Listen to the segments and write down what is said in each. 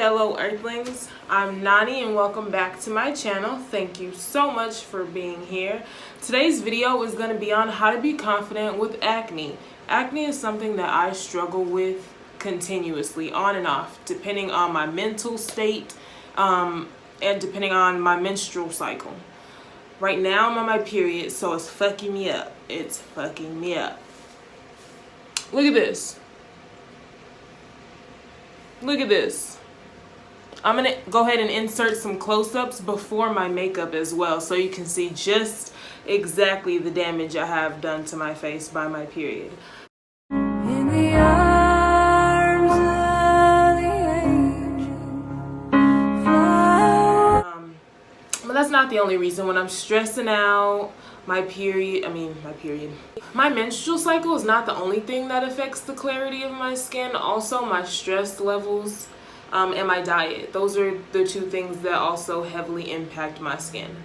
fellow earthlings, I'm Nauni and welcome back to my channel. Thank you so much for being here. Today's video is going to be on how to be confident with acne. Acne is something that I struggle with continuously, on and off, depending on my mental state and depending on my menstrual cycle. Right now I'm on my period, so it's fucking me up. It's fucking me up. Look at this. Look at this. I'm gonna go ahead and insert some close-ups before my makeup as well, so you can see just exactly the damage I have done to my face by my period. In the arms of the angel. But that's not the only reason. When I'm stressing out, my menstrual cycle is not the only thing that affects the clarity of my skin. Also, my stress levels and my diet. Those are the two things that also heavily impact my skin.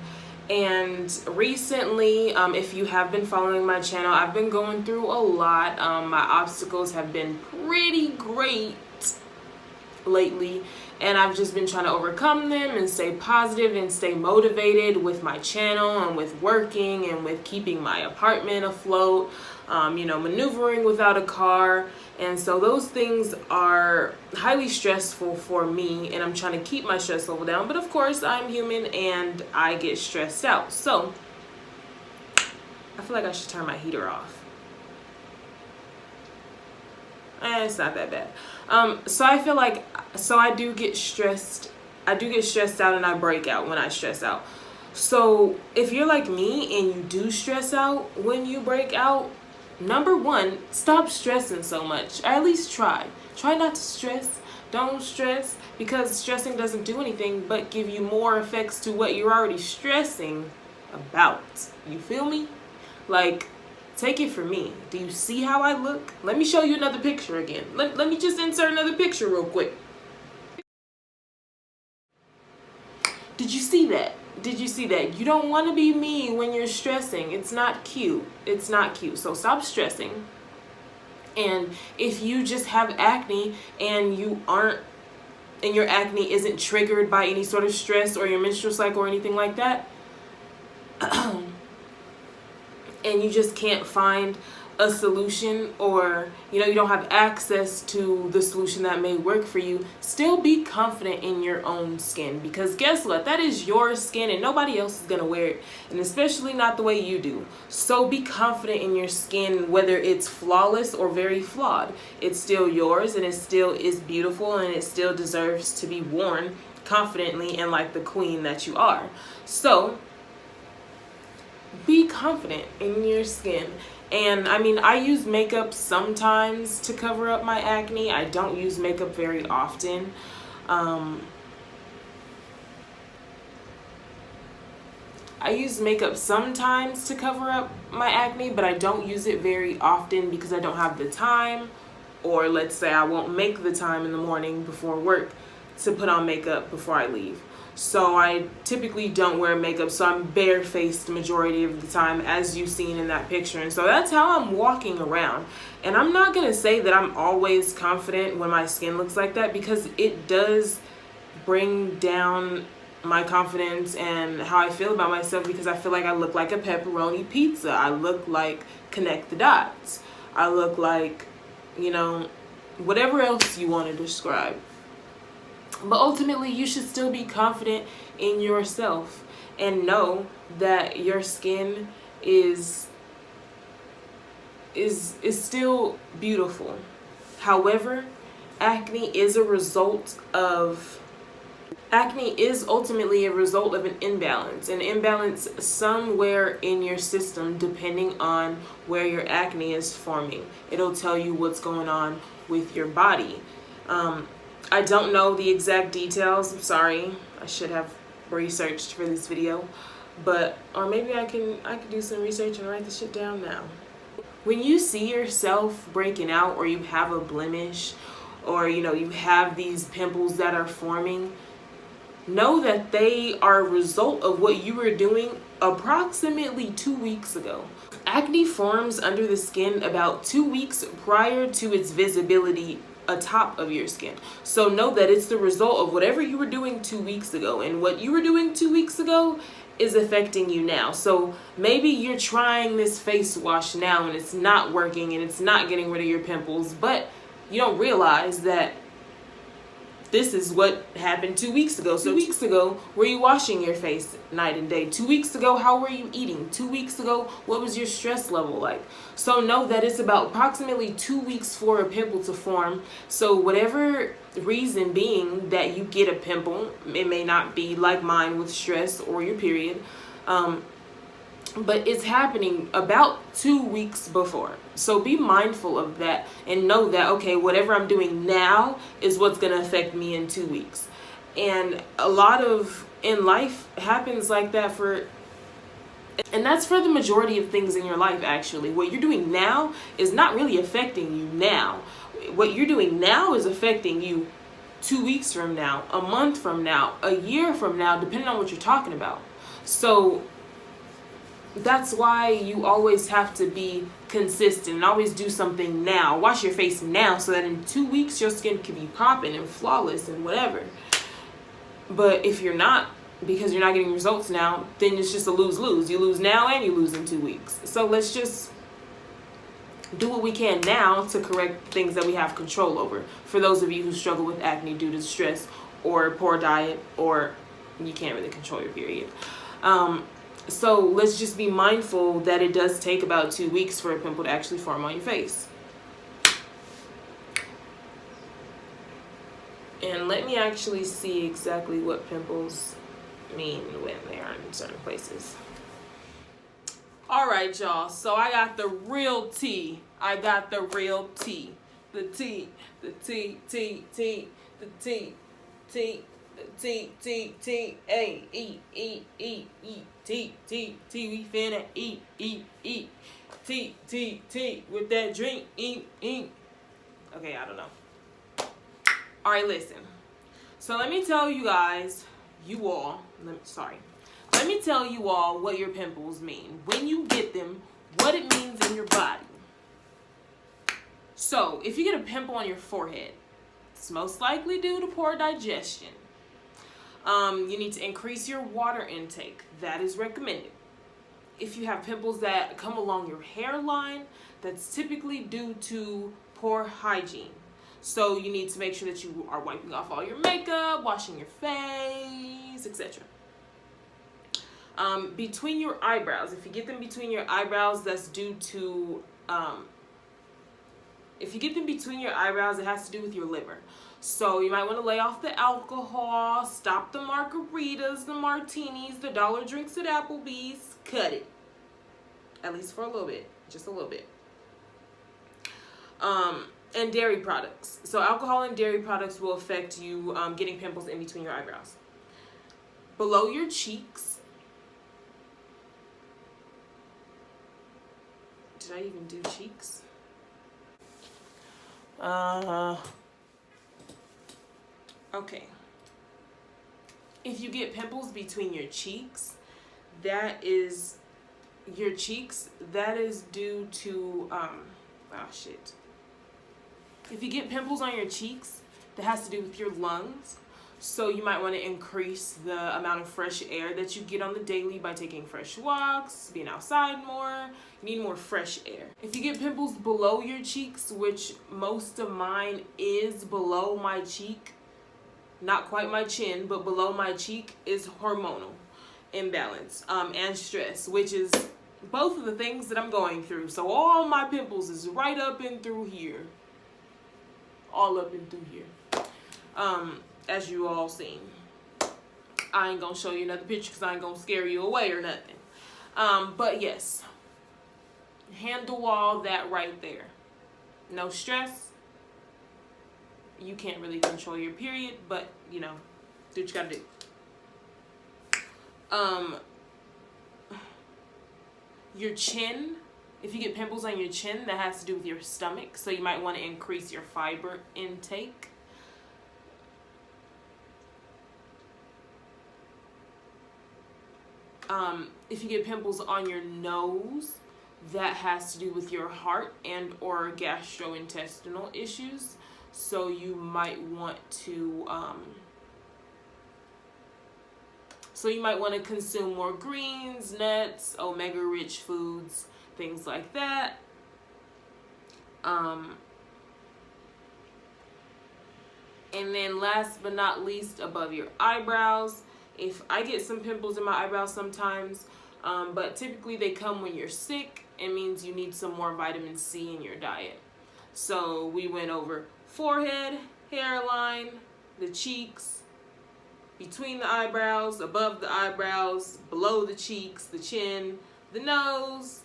And recently, if you have been following my channel, I've been going through a lot. My obstacles have been pretty great lately, and I've just been trying to overcome them and stay positive and stay motivated with my channel and with working and with keeping my apartment afloat, maneuvering without a car. And so those things are highly stressful for me, and I'm trying to keep my stress level down. But of course, I'm human and I get stressed out. So I feel like I should turn my heater off. It's not that bad. So I feel like, I do get stressed out and I break out when I stress out. So if you're like me and you do stress out when you break out, number one, stop stressing so much. Or at least try not to stress. Don't stress, because stressing doesn't do anything but give you more effects to what you're already stressing about. You feel me? Like, take it from me. Do you see how I look? Let me show you another picture again. Let me just insert another picture real quick. Did you see that? Did you see that? You don't want to be me when you're stressing. It's not cute. It's not cute. So stop stressing. And if you just have acne and your acne isn't triggered by any sort of stress or your menstrual cycle or anything like that, and you just can't find a solution, or you don't have access to the solution that may work for you, still be confident in your own skin, because guess what? That is your skin and nobody else is gonna wear it, and especially not the way you do. So be confident in your skin, whether it's flawless or very flawed. It's still yours, and it still is beautiful, and it still deserves to be worn confidently and like the queen that you are. So be confident in your skin. And I use makeup sometimes to cover up my acne. I don't use makeup very often. I use makeup sometimes to cover up my acne, but I don't use it very often because I don't have the time, or let's say I won't make the time in the morning before work to put on makeup before I leave. So I typically don't wear makeup, so I'm barefaced the majority of the time, as you've seen in that picture. And so that's how I'm walking around. And I'm not going to say that I'm always confident when my skin looks like that, because it does bring down my confidence and how I feel about myself, because I feel like I look like a pepperoni pizza. I look like Connect the Dots. I look like, whatever else you want to describe. But ultimately, you should still be confident in yourself and know that your skin is still beautiful. However, acne is ultimately a result of an imbalance somewhere in your system, depending on where your acne is forming. It'll tell you what's going on with your body. I don't know the exact details. I'm sorry. I should have researched for this video, or maybe I can do some research and write the shit down now. When you see yourself breaking out, or you have a blemish, or you have these pimples that are forming, know that they are a result of what you were doing approximately 2 weeks ago. Acne forms under the skin about 2 weeks prior to its visibility atop of your skin. So know that it's the result of whatever you were doing 2 weeks ago, and what you were doing 2 weeks ago is affecting you now. So maybe you're trying this face wash now and it's not working and it's not getting rid of your pimples, but you don't realize that this is what happened 2 weeks ago. So 2 weeks ago, were you washing your face night and day? 2 weeks ago, how were you eating? 2 weeks ago, what was your stress level like? So know that it's about approximately 2 weeks for a pimple to form. So whatever reason being that you get a pimple, it may not be like mine with stress or your period, but it's happening about 2 weeks before. So be mindful of that and know that, okay, whatever I'm doing now is what's going to affect me in 2 weeks. And a lot of in life happens like that and that's for the majority of things in your life, actually. What you're doing now is not really affecting you now. What you're doing now is affecting you 2 weeks from now, a month from now, a year from now, depending on what you're talking about. So that's why you always have to be consistent and always do something now. Wash your face now so that in 2 weeks your skin can be popping and flawless and whatever. But if you're not, because you're not getting results now, then it's just a lose-lose. You lose now and you lose in 2 weeks. So let's just do what we can now to correct things that we have control over. For those of you who struggle with acne due to stress or poor diet, or you can't really control your period. So let's just be mindful that it does take about 2 weeks for a pimple to actually form on your face. And let me actually see exactly what pimples mean when they are in certain places. All right, y'all. So I got the real tea. I got the real tea. The tea, the tea, tea, tea, the tea, tea. T, T, T, A, E, E, E, E, T, T, T, we finna eat, eat, eat. T, T, T, with that drink, eat, eat. Okay, I don't know. All right, listen. So let me tell you guys, let me tell you all what your pimples mean. When you get them, what it means in your body. So if you get a pimple on your forehead, it's most likely due to poor digestion. You need to increase your water intake. That is recommended. If you have pimples that come along your hairline, that's typically due to poor hygiene. So you need to make sure that you are wiping off all your makeup, washing your face, etc. Between your eyebrows, if you get them between your eyebrows, that's due to, if you get them between your eyebrows, it has to do with your liver. So you might want to lay off the alcohol, stop the margaritas, the martinis, the dollar drinks at Applebee's, cut it. At least for a little bit, just a little bit. And dairy products. So alcohol and dairy products will affect you getting pimples in between your eyebrows. Below your cheeks. Did I even do cheeks? Okay. If you get pimples between your cheeks, that is due to, If you get pimples on your cheeks, that has to do with your lungs. So you might want to increase the amount of fresh air that you get on the daily by taking fresh walks, being outside more. You need more fresh air. If you get pimples below your cheeks, which most of mine is below my cheek, not quite my chin, but below my cheek, is hormonal imbalance and stress, which is both of the things that I'm going through. So all my pimples is right up and through here. All up and through here. As you all seen. I ain't gonna show you another picture because I ain't gonna scare you away or nothing. But yes, handle all that right there. No stress. You can't really control your period, but you know, do what you gotta do. Your chin. If you get pimples on your chin, that has to do with your stomach. So you might want to increase your fiber intake. If you get pimples on your nose, that has to do with your heart and or gastrointestinal issues. So you might want to consume more greens, nuts, omega-rich foods, things like that. And then last but not least, above your eyebrows. If I get some pimples in my eyebrows sometimes, but typically they come when you're sick. It means you need some more vitamin C in your diet. So we went over forehead, hairline, the cheeks, between the eyebrows, above the eyebrows, below the cheeks, the chin, the nose.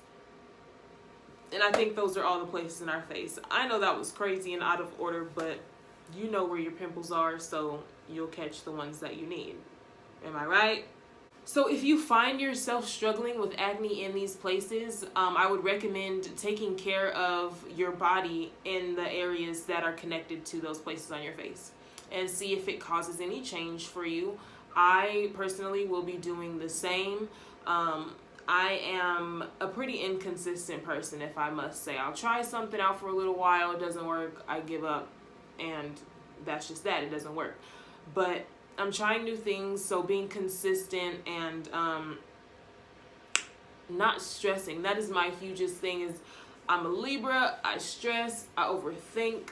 And I think those are all the places in our face. I know that was crazy and out of order, but you know where your pimples are, so you'll catch the ones that you need. Am I right? So if you find yourself struggling with acne in these places, I would recommend taking care of your body in the areas that are connected to those places on your face and see if it causes any change for you. I personally will be doing the same. I am a pretty inconsistent person, if I must say. I'll try something out for a little while, it doesn't work, I give up, and that's just that, it doesn't work. But I'm trying new things, so being consistent and not stressing. That is my hugest thing. Is I'm a Libra, I stress, I overthink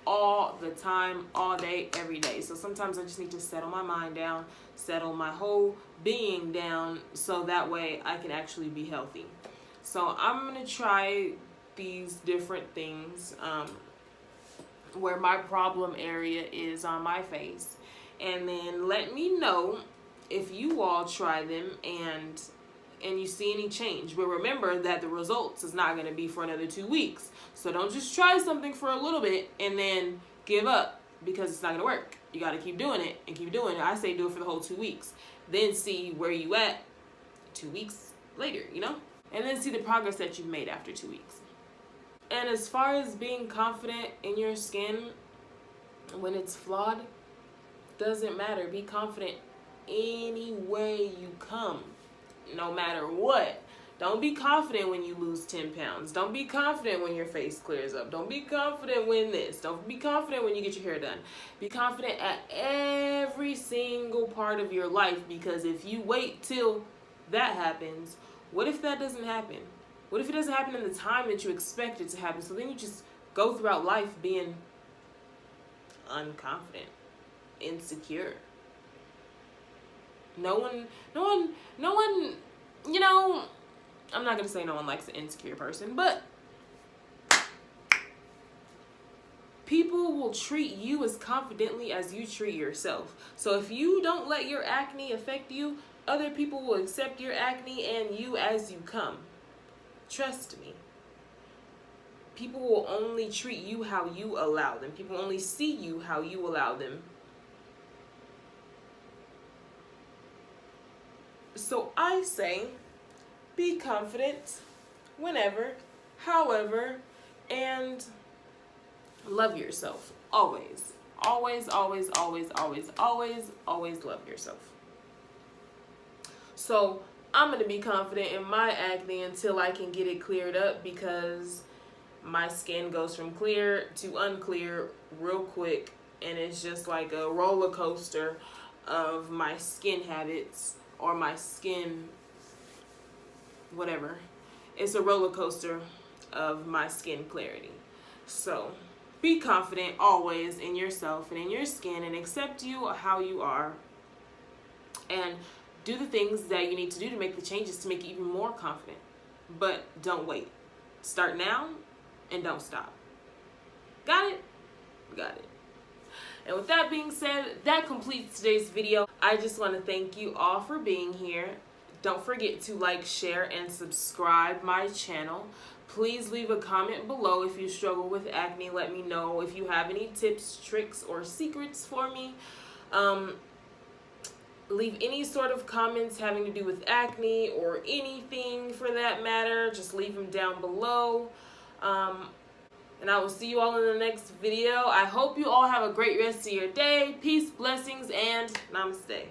all the time, all day, every day. So sometimes I just need to settle my mind down, settle my whole being down, so that way I can actually be healthy. So I'm going to try these different things where my problem area is on my face. And then let me know if you all try them and you see any change. But remember that the results is not going to be for another 2 weeks. So don't just try something for a little bit and then give up because it's not going to work. You got to keep doing it and keep doing it. I say do it for the whole 2 weeks. Then see where you at 2 weeks later, you know? And then see the progress that you've made after 2 weeks. And as far as being confident in your skin when it's flawed, doesn't matter. Be confident any way you come, no matter what. Don't be confident when you lose 10 pounds. Don't be confident when your face clears up. Don't be confident when this. Don't be confident when you get your hair done. Be confident at every single part of your life, because if you wait till that happens, what if that doesn't happen? What if it doesn't happen in the time that you expect it to happen? So then you just go throughout life being unconfident, insecure. No one, you know, I'm not going to say no one likes an insecure person, but people will treat you as confidently as you treat yourself. So if you don't let your acne affect you, other people will accept your acne and you as you come. Trust me. People will only treat you how you allow them. People only see you how you allow them. So I say, be confident whenever, however, and love yourself. Always. Always, always, always, always, always, always love yourself. So I'm going to be confident in my acne until I can get it cleared up, because my skin goes from clear to unclear real quick, and it's just like a roller coaster of my skin habits or my skin whatever. It's a roller coaster of my skin clarity. So be confident always in yourself and in your skin, and accept you how you are, and do the things that you need to do to make the changes to make you even more confident. But don't wait. Start now and don't stop. Got it? Got it. And with that being said, that completes today's video. I just want to thank you all for being here. Don't forget to like, share, and subscribe my channel. Please leave a comment below if you struggle with acne. Let me know if you have any tips, tricks, or secrets for me. Leave any sort of comments having to do with acne or anything for that matter. Just leave them down below. And I will see you all in the next video. I hope you all have a great rest of your day. Peace, blessings, and namaste.